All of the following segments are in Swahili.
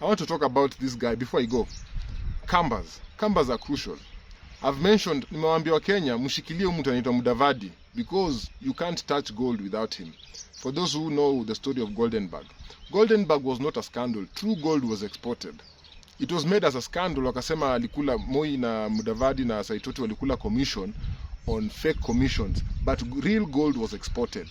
I want to talk about this guy before I go. AkambAs. AkambAs are crucial. I've mentioned, nimewaambia wa Kenya, mshikilie mtu anaitwa Mudavadi because you can't touch gold without him. For those who know the story of Goldenberg. Goldenberg was not a scandal. True gold was exported. It was made as a scandal. Wakasema alikula Moi na Mudavadi na Saitoti walikula commission on fake commissions. But real gold was exported.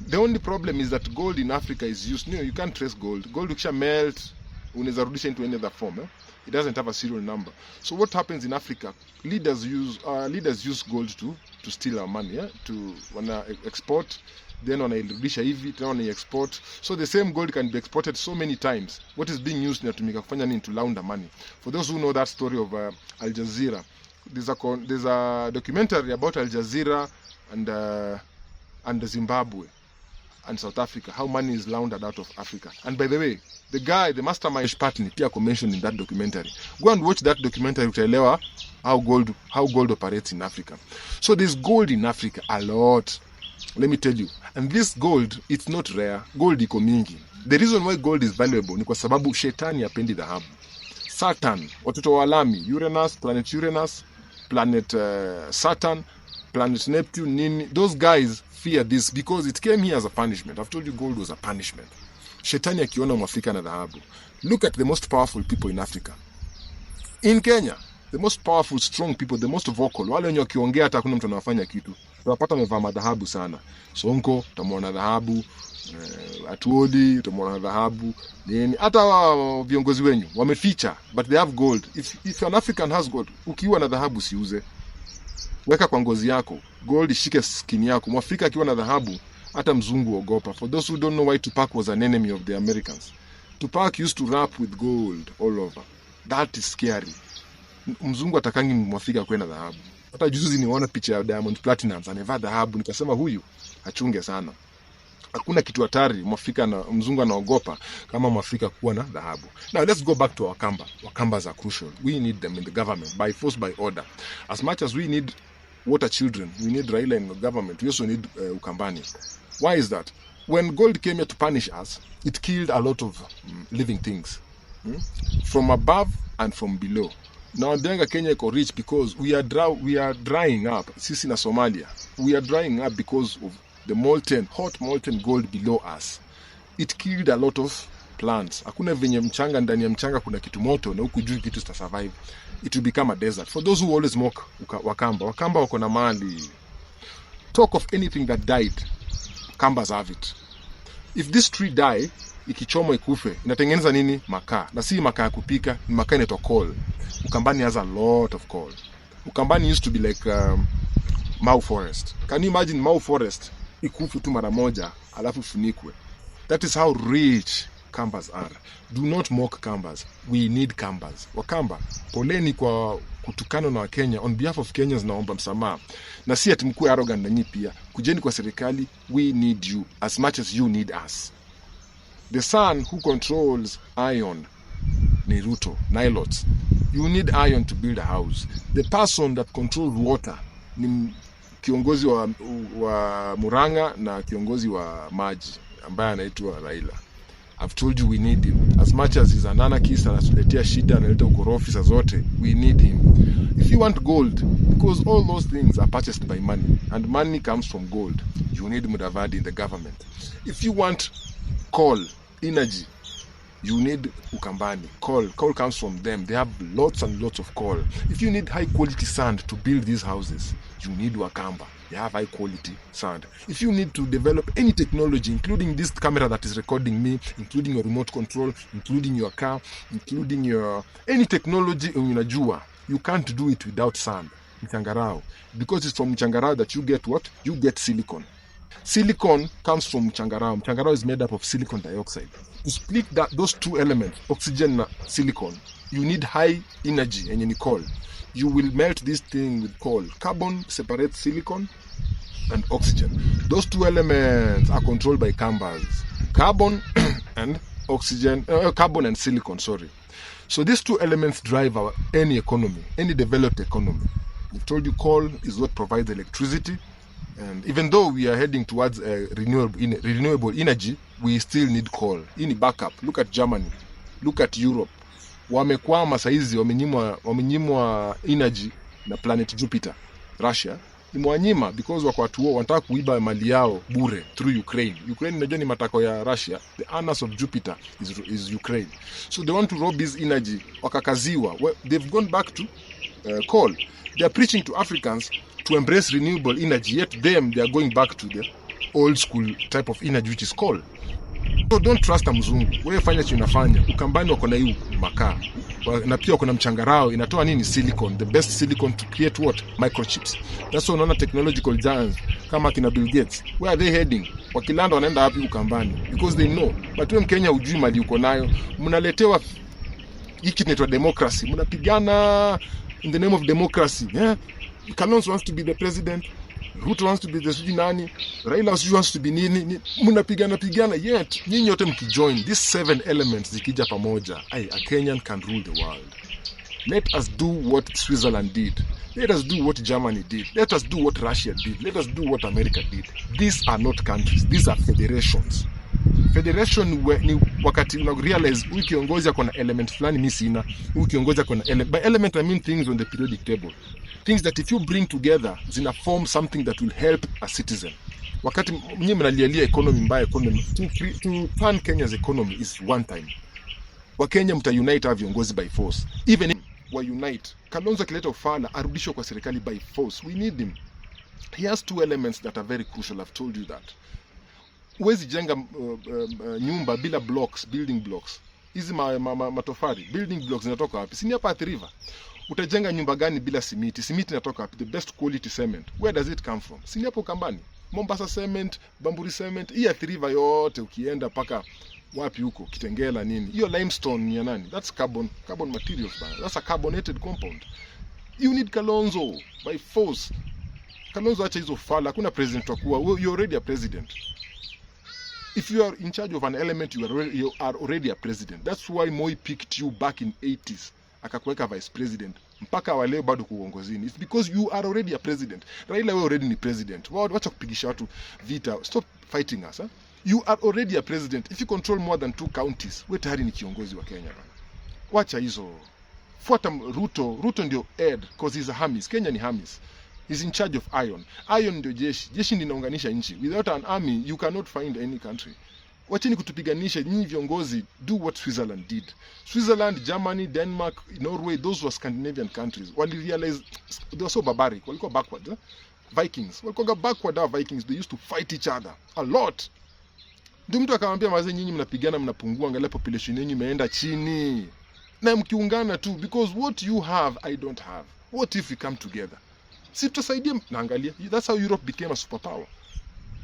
The only problem is that gold in Africa is used. You can't trace gold. Gold ukisha melt, unaweza rudisha into any other form. It doesn't have a serial number. So what happens in Africa? Leaders use gold to steal our money. To wanna export, then wanairudisha hivi, then wana-export. So the same gold can be exported so many times. What is being used inatumika kufanya nini? To launder money. For those who know that story of Al Jazeera, there's a documentary about Al Jazeera and Zimbabwe and South Africa, how money is laundered out of Africa. And by the way, the mastermind Patni pia mentioned in that documentary. Go and watch that documentary, utaelewa how gold operates in Africa. So there's gold in Africa a lot. Let me tell you. And this gold, it's not rare. Gold iko mingi. The reason why gold is valuable ni kwa sababu shetani hapendi dhahabu. Saturn, watoto wa Lami, Uranus, planet Saturn, planet Neptune, nini, those guys fear this because it came here as a punishment. I've told you gold was a punishment. Shetani akiona Mwafrika na dhahabu. Look at the most powerful people in Africa. In Kenya, the most powerful, strong people, the most vocal. Wale wenye wakiongea hata hakuna mtu anafanya kitu. Tunapata wamevaa madhahabu sana. Sonko, utamwona dhahabu, Atuoli, utamwona dhahabu, nini. Hata viongozi wenyu wameficha, but they have gold. If an African has gold, ukiwa na dhahabu siuze. Weka kwa ngozi yako. Gold ishike skin yako. Mwafrika akiwa na dhahabu, hata mzungu ogopa. For those who don't know why Tupac was an enemy of the Americans. Tupac used to rap with gold all over. That is scary. Mzungu atakangi Mwafrika kuwe na dhahabu. Hata juzi niona picha ya Diamond Platnumz amevaa dhahabu, nikasema huyu achunge sana. Hakuna kitu hatari Mwafrika na mzungu anaogopa kama Mwafrika kuwa na dhahabu. Now let's go back to AkambA. AkambAs are crucial. We need them in the government by force, by order. As much as we need water children, we need Raila in the government, we also need Ukambani. Why is that? When gold came here to punish us, it killed a lot of living things. From above and from below. Now Kenya iko rich because we are drying up. Sisi na Somalia, we are drying up because of the hot molten gold below us. It killed a lot of plants. Hakuna venye mchanga, ndani ya mchanga kuna kitu moto na huku juu kitu sta survive. It will become a desert. For those who always mock AkambA wako na mali. Talk of anything that died, AkambAs have it. If this tree die, ikichomwa ikufe, inatengeneza nini? Makaa. Na si makaa ya kupika, ni makaa inaitwa coal. Ukambani has a lot of coal. Ukambani used to be like Mau Forest. Can you imagine Mau Forest ikufu tu mara moja alafu funikwe? That is how rich AkambAs are. Do not mock AkambAs. We need AkambAs. Wakamba, poleni kwa kutukana na Wakenya. On behalf of Kenyans naomba msamaha. Na si ati mkue arrogant na nyi pia. Kujeni kwa serikali, we need you as much as you need us. The son who controls iron ni Ruto, Nilots. You need iron to build a house. The person that controls water ni kiongozi wa Muranga na kiongozi wa maji ambaye anaitwa Raila. I've told you we need him. As much as he's an anarchist anatuletea shida, analeta ukorofi saa zote, we need him. If you want gold, because all those things are purchased by money, and money comes from gold, you need Mudavadi in the government. If you want coal, energy, you need Ukambani. Coal comes from them. They have lots and lots of coal. If you need high quality sand to build these houses, you need AkambA. They have high quality sand. If you need to develop any technology, including this camera that is recording me, including your remote control, including your car, including your any technology unajua, you can't do it without sand. Mchangarao. Because it's from Mchangarao that you get what? You get silicon. Silicon comes from Mchangarao. Mchangarao is made up of silicon dioxide. To split those two elements, oxygen and silicon, you need high energy and you coal. You will melt this thing with coal. Carbon separates silicon and oxygen. Those two elements are controlled by AkambAs. Carbon and oxygen, carbon and silicon, sorry. So these two elements drive any economy, any developed economy. I've told you coal is what provides electricity. And even though we are heading towards renewable energy, we still need coal. In backup, look at Germany. Look at Europe. Wamekwama saizi, wamenyimwa energy na planet Jupiter. Russia imewanyima because wako watu wao wanataka kuiba mali yao bure through Ukraine. Ukraine unajua ni matako ya Russia. The anus of Jupiter is Ukraine. So they want to rob his energy. Wakakaziwa. Well, they've gone back to coal. They are preaching to Africans to embrace renewable energy, yet them they are going back to the old school type of energy which is coal. So don't trust a mzungu. Wewe fanya chenye unafanya. Ukambani wako na hii makaa. Na pia kuna mchangarao inatoa nini? Silicon, the best silicon to create what? Microchips. That's why unaona technological giants kama kina Bill Gates, where are they heading? Wakilanda wanaenda wapi? Ukambani, because they know. But wewe Mkenya hujui mali uko nayo, mnaletewa hiki kinaitwa democracy, mnapigana in the name of democracy. Kalonzo wants to be the president, Ruto wants to be the sijui nani, Raila wants to be nini, mnapigana yet nyinyi yote mkijoin these 7 elements zikija pamoja, a Kenyan can rule the world. Let us do what Switzerland did. Let us do what Germany did. Let us do what Russia did. Let us do what America did. These are not countries. These are federations. Federation ni wakati una realize huyu kiongozi ako na element fulani mimi sina. Huyu kiongozi ako na element. By element I mean things on the periodic table. Things that if you bring together zina form something that will help a citizen. Wakati nyinyi mnalialia economy mbaya, economy to fund Kenya's economy is one time. Wakenya mtaunite ha viongozi by force. Even if wa unite, Kalonzo kileta ufala arudishwe kwa serikali by force. We need him. He has 2 elements that are very crucial. I've told you that. Uwezi jenga nyumba bila blocks, building blocks. Hizi matofari, building blocks zinatoka wapi? Si ni hapa Athi River. Utajenga nyumba gani bila simiti? Simiti inatoka wapi? The best quality cement. Where does it come from? Si ni hapo Kambani. Mombasa cement, Bamburi cement, hii Athi River yote ukienda paka wapi huko Kitengela nini? Hiyo limestone ni ya nani? That's carbon materials bana. That's a carbonated compound. You need Kalonzo by force. Kalonzo acha hizo fala. Hakuna president wakuwa. You're already a president. If you are in charge of an element, you are already a president. That's why Moi picked you back in 80s. Akakuweka vice president. Mpaka wale bado kuongozini. It's because you are already a president. Raila wewe already ni president. Wacha kupigisha watu vita. Stop fighting us. Huh? You are already a president. If you control more than 2 counties, wewe tayari ni kiongozi wa Kenya bana. Wacha hizo. Fuata Ruto. Ruto ndio head because he's a Hamis. Kenya ni Hamis. He's in charge of iron. Iron ndio jeshi. Jeshi ndio inaunganisha nchi. Without an army, you cannot find any country. Wacheni kutupiganisha nyinyi viongozi. Do what Switzerland did. Switzerland, Germany, Denmark, Norway, those were Scandinavian countries. Wali realize they were so barbaric. Walikuwa backward. Vikings. Walikuwa backward our Vikings. They used to fight each other a lot. Ndio mtu akamwambia mazee nyinyi mnapigana mnapungua angalia population yenu imeenda chini. Na mkiungana tu because what you have I don't have. What if we come together? Si tutasaidia naangalia. That's how Europe became a superpower.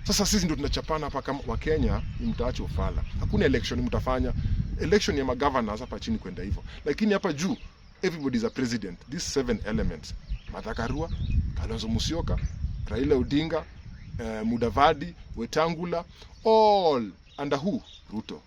Sasa sisi ndio tunachapana hapa kama wa Kenya mtaacha ufala. Hakuna election mtafanya. Election ya magovernors hapa chini kwenda hivyo. Lakini hapa juu everybody is a president. These 7 elements. Martha Karua, Kalonzo Musyoka, Raila Odinga, Mudavadi, Wetangula, all under who? Ruto.